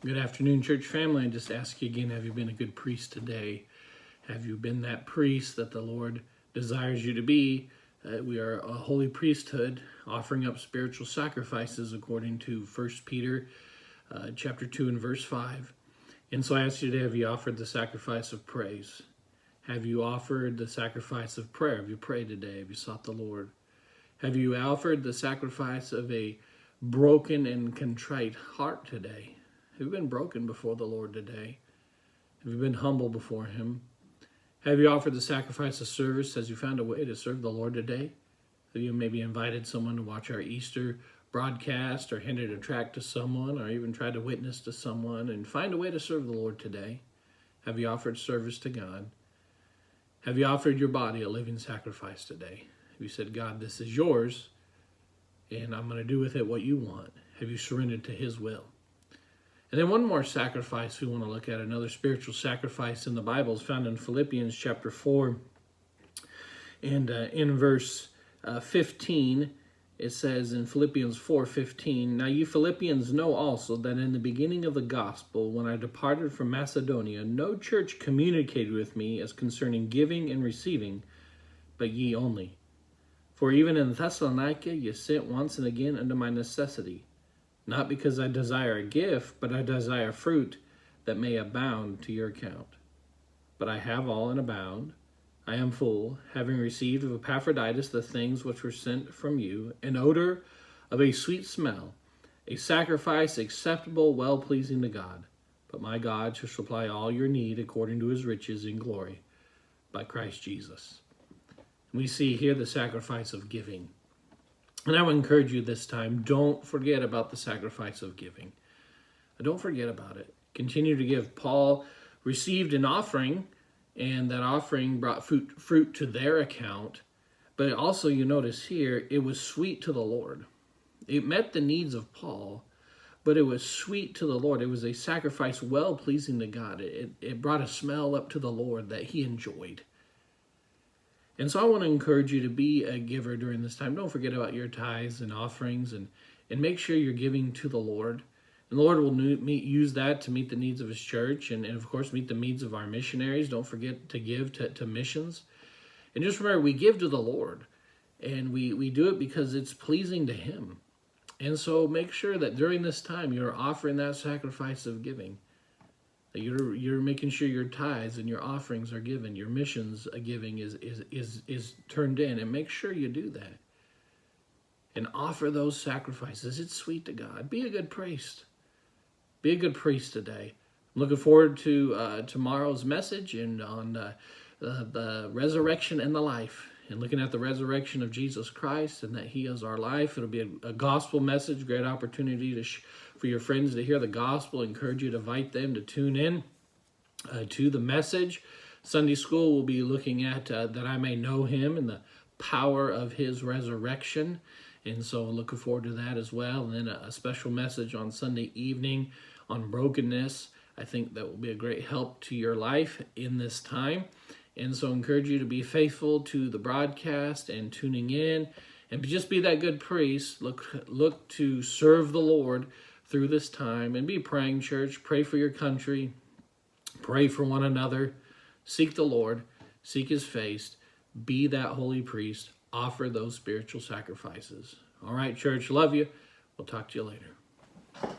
Good afternoon, church family. I just ask you again, have you been a good priest today? Have you been that priest that the Lord desires you to be? We are a holy priesthood, offering up spiritual sacrifices according to 1 Peter chapter 2 and verse 5. And so I ask you today, have you offered the sacrifice of praise? Have you offered the sacrifice of prayer? Have you prayed today? Have you sought the Lord? Have you offered the sacrifice of a broken and contrite heart today? Have you been broken before the Lord today? Have you been humble before Him? Have you offered the sacrifice of service? Has you found a way to serve the Lord today? Have you maybe invited someone to watch our Easter broadcast, or handed a tract to someone, or even tried to witness to someone and find a way to serve the Lord today? Have you offered service to God? Have you offered your body a living sacrifice today? Have you said, God, this is yours, and I'm going to do with it what you want? Have you surrendered to His will? And then one more sacrifice we want to look at, another spiritual sacrifice in the Bible, is found in Philippians chapter 4. And in verse 15, it says in Philippians 4:15, "Now you Philippians know also that in the beginning of the gospel, when I departed from Macedonia, no church communicated with me as concerning giving and receiving, but ye only. For even in Thessalonica ye sent once and again unto my necessity. Not because I desire a gift, but I desire fruit that may abound to your account. But I have all and abound. I am full, having received of Epaphroditus the things which were sent from you, an odor of a sweet smell, a sacrifice acceptable, well-pleasing to God. But my God shall supply all your need according to His riches in glory by Christ Jesus." We see here the sacrifice of giving. And I would encourage you this time, don't forget about the sacrifice of giving. Don't forget about it. Continue to give. Paul received an offering, and that offering brought fruit to their account. But also, you notice here, it was sweet to the Lord. It met the needs of Paul, but it was sweet to the Lord. It was a sacrifice well-pleasing to God. It brought a smell up to the Lord that He enjoyed. And so I want to encourage you to be a giver during this time. Don't forget about your tithes and offerings, and make sure you're giving to the Lord. And the Lord will use that to meet the needs of His church and of course, meet the needs of our missionaries. Don't forget to give to missions. And just remember, we give to the Lord, and we do it because it's pleasing to Him. And so make sure that during this time, you're offering that sacrifice of giving. You're making sure your tithes and your offerings are given, your missions giving is turned in, and make sure you do that. And offer those sacrifices. It's sweet to God. Be a good priest. Be a good priest today. I'm looking forward to tomorrow's message and on the resurrection and the life, and looking at the resurrection of Jesus Christ and that He is our life. It'll be a gospel message, great opportunity for your friends to hear the gospel. I encourage you to invite them to tune in to the message. Sunday school will be looking at that I may know Him and the power of His resurrection. And so looking forward to that as well. And then a special message on Sunday evening on brokenness. I think that will be a great help to your life in this time. And so I encourage you to be faithful to the broadcast and tuning in, and just be that good priest. Look to serve the Lord through this time, and be praying, church. Pray for your country. Pray for one another. Seek the Lord. Seek His face. Be that holy priest. Offer those spiritual sacrifices. All right, church. Love you. We'll talk to you later.